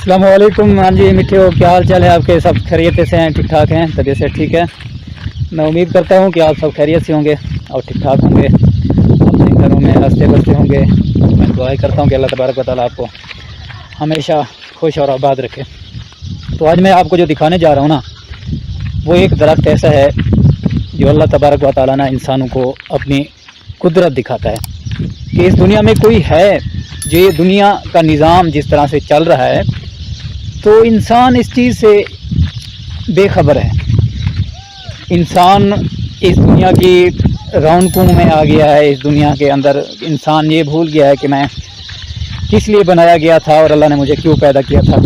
अस्सलाम वालेकुम। हाँ जी मिठे हो, क्या हाल चाल है आपके? सब खैरियत से हैं, ठीक ठाक हैं, तबीयत से ठीक है। मैं उम्मीद करता हूँ कि आप सब खैरियत से होंगे और ठीक ठाक होंगे, अपने घरों में हंसते बसते होंगे। मैं दुआ करता हूँ कि अल्लाह तबारक व तआला आपको हमेशा खुश और आबाद रखे। तो आज मैं आपको जो दिखाने जा रहा हूँ ना, वो एक दरख्त ऐसा है जो अल्लाह तबारक व तआला ना इंसानों को अपनी कुदरत दिखाता है कि इस दुनिया में कोई है जो ये दुनिया का निज़ाम जिस तरह से चल रहा है, तो इंसान इस चीज़ से बेखबर है। इंसान इस दुनिया की रौनकों में आ गया है। इस दुनिया के अंदर इंसान ये भूल गया है कि मैं किस लिए बनाया गया था और अल्लाह ने मुझे क्यों पैदा किया था।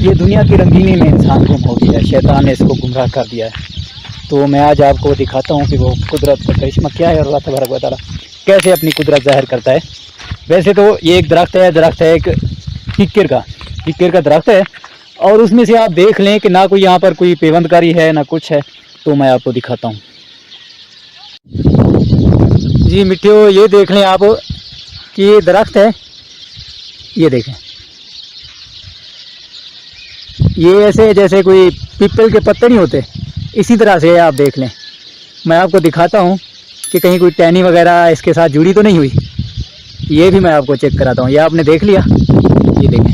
ये दुनिया की रंगीनी में इंसान गुम हो गया है, शैतान ने इसको गुमराह कर दिया है। तो मैं आज आपको दिखाता हूँ कि वो कुदरत का करिश्मा क्या है और अल्लाह तबारक व तआला कैसे अपनी कुदरत ज़ाहिर करता है। वैसे तो ये एक दरख्त है एक किक्किर का दरख्त है, और उसमें से आप देख लें कि ना कोई यहाँ पर कोई पेवंदकारी है ना कुछ है। तो मैं आपको दिखाता हूँ जी मिट्टियों, ये देख लें आप कि ये दरख्त है, ये देखें, ये ऐसे जैसे कोई पीपल के पत्ते नहीं होते, इसी तरह से आप देख लें। मैं आपको दिखाता हूँ कि कहीं कोई टहनी वगैरह इसके साथ जुड़ी तो नहीं हुई। ये भी मैं आपको चेक कराता हूँ। ये आपने देख लिया, ये देखें,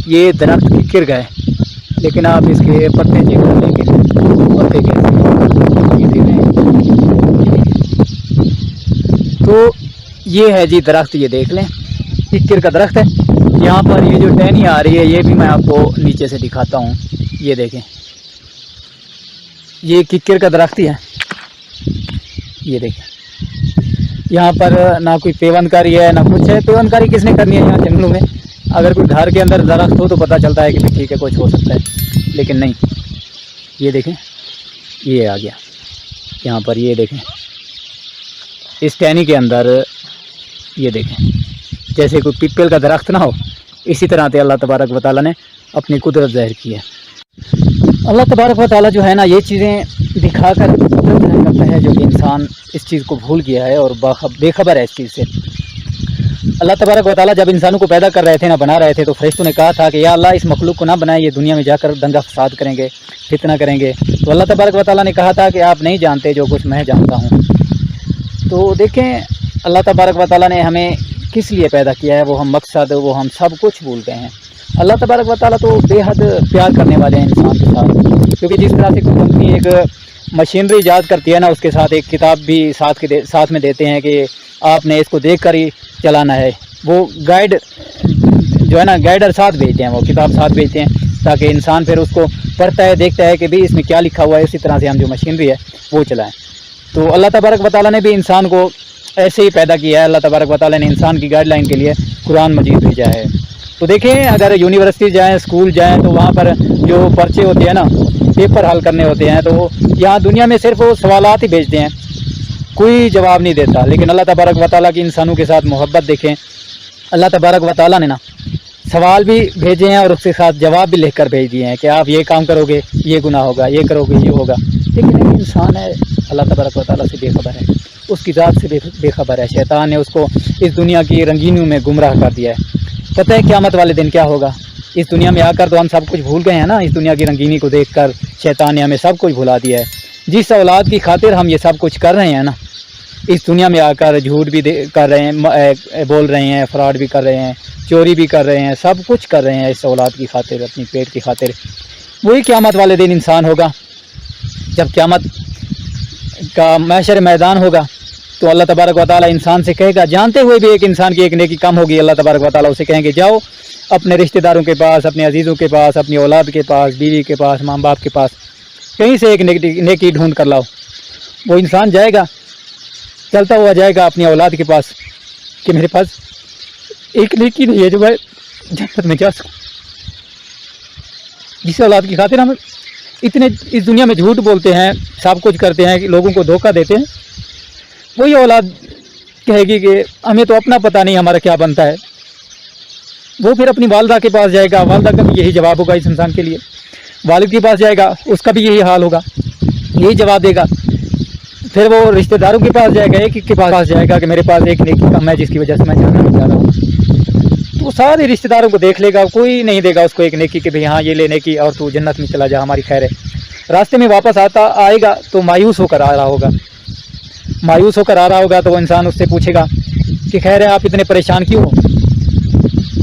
ये दरख्त किक्किर का है, लेकिन आप इसके पत्ते चेक कर लेंगे, पत्ते कैसे ये देख रहे हैं। तो ये है जी दरख्त, ये देख लें, किक्किर का दरख्त है। यहाँ पर ये जो टहनी आ रही है, ये भी मैं आपको नीचे से दिखाता हूँ। ये देखें, ये किक्किर का दरख्त ही है। ये देखें, यहाँ पर ना कोई पेवंदकारी है ना कुछ है। पेवंदकारी किसने करनी है यहाँ जंगलों में? अगर कोई घर के अंदर दरख्त हो तो पता चलता है कि ठीक है कुछ हो सकता है, लेकिन नहीं। ये देखें, ये आ गया यहाँ पर, ये देखें इस टहनी के अंदर, ये देखें जैसे कोई पीपल का दरख्त ना हो, इसी तरह से अल्लाह तबारक व तआला ने अपनी कुदरत ज़ाहिर की है। अल्लाह तबारक व तआला जो है ना, ये चीज़ें दिखाकर कुदरत ज़ाहिर करता है, जो कि इंसान इस चीज़ को भूल गया है और बेखबर है इस चीज़ से। अल्लाह तबारक व तआला जब इंसानों को पैदा कर रहे थे ना, बना रहे थे, तो फरिश्तों ने कहा था कि या अल्लाह इस मखलूक को ना बनाए, ये दुनिया में जाकर दंगा फसाद करेंगे, फितना करेंगे। तो अल्लाह तबारक व तआला ने कहा था कि आप नहीं जानते जो कुछ मैं जानता हूँ। तो देखें, अल्लाह तबारक व तआला ने हमें किस लिए पैदा किया है, वो हम मकसद, वो हम सब कुछ भूल गए हैं। अल्लाह तबारक व तआला तो बेहद प्यार करने वाले हैं इंसान के साथ, क्योंकि जिस तरह से कोई कंपनी एक मशीनरी ईजाद करती है ना, उसके साथ एक किताब भी साथ में देते हैं कि आपने इसको देख कर ही चलाना है। वो गाइड जो है ना, गाइडर साथ भेजते हैं, वो किताब साथ भेजते हैं, ताकि इंसान फिर उसको पढ़ता है, देखता है कि भाई इसमें क्या लिखा हुआ है। इसी तरह से हम जो मशीनरी है वो चलाएँ। तो अल्लाह तबारक व तआला ने भी इंसान को ऐसे ही पैदा किया है। अल्लाह तबारक व तआला ने इंसान की गाइडलाइन के लिए कुरान मजीद भेजा है। तो देखें, अगर यूनिवर्सिटी जाएँ, स्कूल जाएँ, तो वहाँ पर जो पर्चे होते हैं ना, पेपर हल करने होते हैं, तो यहाँ दुनिया में सिर्फ वो सवालात ही भेजते हैं, कोई जवाब नहीं देता। लेकिन अल्लाह तबारक व तआला की इंसानों के साथ मोहब्बत देखें। अल्लाह तबारक व तआला ने ना सवाल भी भेजे हैं और उसके साथ जवाब भी लिख कर भेज दिए हैं कि आप ये काम करोगे ये गुनाह होगा, ये करोगे ये होगा। लेकिन एक इंसान है, अल्लाह तबारक व तआला से बेखबर है, उसकी ज़ात से बेखबर है। शैतान ने उसको इस दुनिया की रंगीनियों में गुमराह कर दिया है। पता है क़यामत वाले दिन क्या होगा? इस दुनिया में आकर तो हम सब कुछ भूल गए हैं ना। इस दुनिया की रंगीनी को देखकर शैतान ने हमें सब कुछ भुला दिया है। जिस औलाद की खातिर हम ये सब कुछ कर रहे हैं ना, इस दुनिया में आकर झूठ भी कर रहे हैं, बोल रहे हैं, फ्रॉड भी कर रहे हैं, चोरी भी कर रहे हैं, सब कुछ कर रहे हैं इस औलाद की खातिर, अपनी पेट की खातिर। वही क़यामत वाले दिन इंसान होगा, जब क़यामत का महशर मैदान होगा, तो अल्लाह तबारक व तआला इंसान से कहेगा, जानते हुए भी एक इंसान की एक नेकी कम होगी, अल्लाह तबारक व तआला उसे कहेंगे जाओ अपने रिश्तेदारों के पास, अपने अजीज़ों के पास, अपनी औलाद के पास, बीवी के पास, माँ बाप के पास, कहीं से एक नेकी ढूंढ कर लाओ। वो इंसान जाएगा, चलता हुआ जाएगा अपनी औलाद के पास कि मेरे पास एक नेकी नहीं है जो मैं जन्नत में जा सकूँ। जिस औलाद की खातिर हम इतने इस दुनिया में झूठ बोलते हैं, सब कुछ करते हैं, लोगों को धोखा देते हैं, वही औलाद कहेगी कि हमें तो अपना पता नहीं हमारा क्या बनता है। वो फिर अपनी वालदा के पास जाएगा, वालदा का भी यही जवाब होगा इस इंसान के लिए। वालिद के पास जाएगा, उसका भी यही हाल होगा, यही जवाब देगा। फिर वो रिश्तेदारों के पास जाएगा, एक के पास जाएगा कि मेरे पास एक नेकी कम है जिसकी वजह से मैं जहन्नम में जा रहा हूँ। تو وہ سارے رشتہ داروں کو دیکھ لے گا, کوئی نہیں دے گا اس کو ایک نیکی کہ بھئی ہاں یہ لے نیکی اور تو جنت میں چلا جا, ہماری خیر ہے. راستے میں واپس آئے گا تو مایوس ہو کر آ رہا ہوگا, مایوس ہو کر آ رہا ہوگا. تو وہ انسان اس سے پوچھے گا کہ خیر ہے آپ اتنے پریشان کیوں ہو؟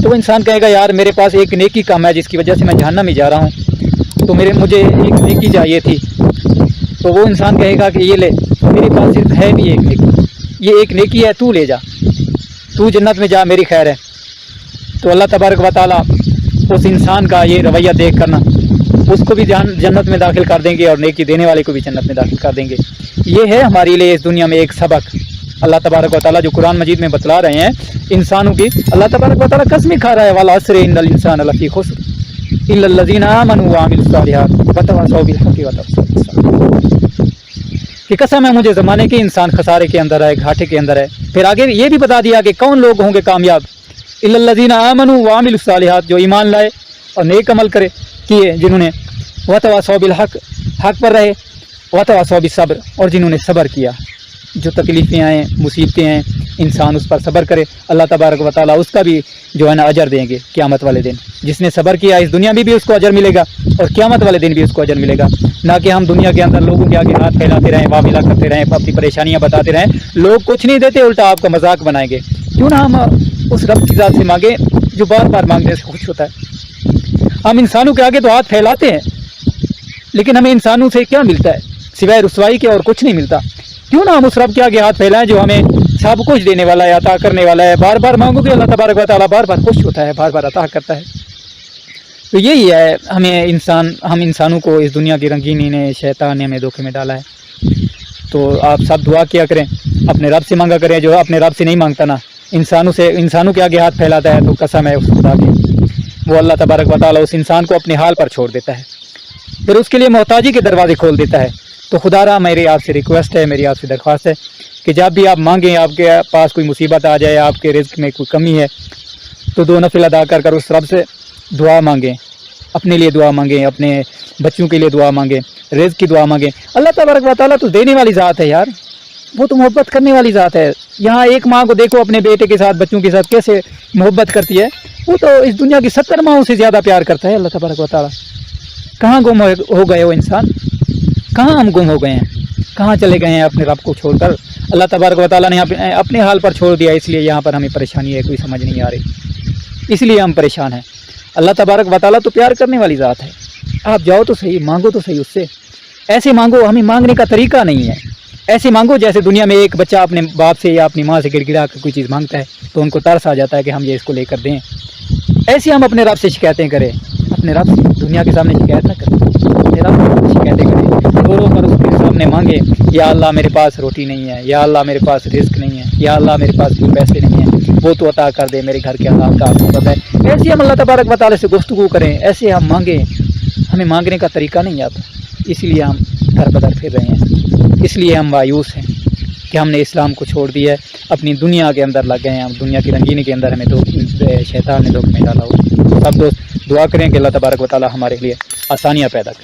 تو وہ انسان کہے گا یار میرے پاس ایک نیکی کم ہے جس کی وجہ سے میں جہنم میں جا رہا ہوں, تو مجھے ایک نیکی چاہیے تھی. تو وہ انسان کہے گا کہ یہ لے, میرے پاس صرف ہے بھی ایک نیکی, یہ ایک نیکی ہے, تو لے جا, تو جنت میں جا, میری خیر ہے. تو اللہ تبارک و تعالیٰ اس انسان کا یہ رویہ دیکھ کرنا اس کو بھی جنت میں داخل کر دیں گے اور نیکی دینے والے کو بھی جنت میں داخل کر دیں گے. یہ ہے ہمارے لیے اس دنیا میں ایک سبق. اللہ تبارک و تعالیٰ جو قرآن مجید میں بتلا رہے ہیں انسانوں کی, اللہ تبارک و تعالیٰ قسم کھا رہا ہے والعصر ان الانسان لفی خسر الا الذین آمنوا وعملوا الصالحات وتواصوا بالحق وتواصوا بالصبر. کہ قسم ہے مجھے زمانے کے انسان خسارے کے اندر ہے, گھاٹے کے اندر ہے. پھر آگے یہ بھی بتا دیا کہ کون لوگ ہوں گے کامیاب, الا الذین آمنوا وعملوا الصالحات, جو ایمان لائے اور نیک عمل کیے, جنہوں نے وتواصوا بالحق, حق پر رہے, وتواصوا بالصبر, اور جنہوں نے صبر کیا. جو تکلیفیں آئیں, مصیبتیں آئیں, انسان اس پر صبر کرے, اللہ تبارک و تعالیٰ اس کا بھی جو ہے نا اجر دیں گے قیامت والے دن. جس نے صبر کیا اس دنیا میں بھی اس کو اجر ملے گا اور قیامت والے دن بھی اس کو اجر ملے گا. نہ کہ ہم دنیا کے اندر لوگوں کے آگے ہاتھ پھیلاتے رہیں, واویلا کرتے رہیں, اپنی پریشانیاں بتاتے رہیں, لوگ کچھ نہیں دیتے, الٹا آپ کا مذاق بنائیں گے. کیوں نہ ہم اس رب کی ذات سے مانگیں جو بار بار مانگنے سے خوش ہوتا ہے. ہم انسانوں کے آگے تو ہاتھ پھیلاتے ہیں, لیکن ہمیں انسانوں سے کیا ملتا ہے سوائے رسوائی کے, اور کچھ نہیں ملتا. کیوں نہ ہم اس رب کے آگے ہاتھ پھیلائیں جو ہمیں سب کچھ دینے والا ہے, عطا کرنے والا ہے. بار بار مانگو گے اللہ تبارک و تعالیٰ بار بار خوش ہوتا ہے, بار بار عطا کرتا ہے. تو یہی ہے ہم انسانوں کو اس دنیا کی رنگینی نے, شیطان نے ہمیں دھوکے میں ڈالا ہے. تو آپ سب دعا کیا کریں, اپنے رب سے مانگا کریں. جو اپنے رب سے نہیں مانگتا نا, انسانوں کے آگے ہاتھ پھیلاتا ہے, تو قسم ہے اس خدا کی, وہ اللہ تبارک و تعالیٰ اس انسان کو اپنے حال پر چھوڑ دیتا ہے, پھر اس کے لیے محتاجی کے دروازے کھول دیتا ہے. تو خدا را میری آپ سے ریکویسٹ ہے, میری آپ سے درخواست ہے کہ جب بھی آپ مانگیں, آپ کے پاس کوئی مصیبت آ جائے, آپ کے رزق میں کوئی کمی ہے, تو 2 نفل ادا کر اس رب سے دعا مانگیں. اپنے لیے دعا مانگیں, اپنے بچوں کے لیے دعا مانگیں, رزق کی دعا مانگیں. اللہ تبارک و تعالیٰ تو دینے والی ذات ہے یار, وہ تو محبت کرنے والی ذات ہے. یہاں ایک ماں کو دیکھو اپنے بیٹے کے ساتھ, بچوں کے ساتھ کیسے محبت کرتی ہے. وہ تو اس دنیا کی 70 ماہوں سے زیادہ پیار کرتا ہے اللہ تبارک و تعالیٰ. کہاں گم ہو گئے وہ انسان, کہاں ہم گم ہو گئے ہیں, کہاں چلے گئے ہیں اپنے رب کو چھوڑ کر. اللہ تبارک و تعالیٰ نے اپنے حال پر چھوڑ دیا, اس لیے یہاں پر ہمیں پریشانی ہے, کوئی سمجھ نہیں آ رہی, اس لیے ہم پریشان ہیں. اللہ تبارک و تعالیٰ تو پیار کرنے والی ذات ہے. آپ جاؤ تو صحیح, مانگو تو صحیح اس سے. ایسے مانگو, ہمیں مانگنے کا طریقہ نہیں ہے. ایسے مانگو جیسے دنیا میں ایک بچہ اپنے باپ سے یا اپنی ماں سے گڑ گڑا کر کوئی چیز مانگتا ہے تو ان کو ترس آ جاتا ہے کہ ہم یہ اس کو لے کر دیں. ایسے ہم اپنے رب سے شکایتیں کریں, اپنے رب سے دنیا کے سامنے شکایت نہ کریں, اپنے رب سے شکایتیں کریں, رو رو کر اس کے سامنے مانگے, یا اللہ میرے پاس روٹی نہیں ہے, یا اللہ میرے پاس رزق نہیں ہے, یا اللہ میرے پاس کوئی پیسے نہیں ہیں, وہ تو عطا کر دے, میرے گھر کے حالات کا آپ کو پتہ ہے. ایسے ہم اللہ تبارک و تعالیٰ سے گفتگو کریں, ایسے ہم مانگیں. ہمیں مانگنے کا طریقہ نہیں آتا, اس لیے ہم در بدر پھر رہے ہیں, اس لیے ہم مایوس ہیں کہ ہم نے اسلام کو چھوڑ دیا ہے, اپنی دنیا کے اندر لگ گئے ہیں. ہم دنیا کی رنگینی کے اندر ہمیں شیطان نے دھوکے میں ڈالا ہوا. سب دوست دعا کریں کہ اللہ تبارک و تعالیٰ ہمارے لیے آسانیاں پیدا کریں.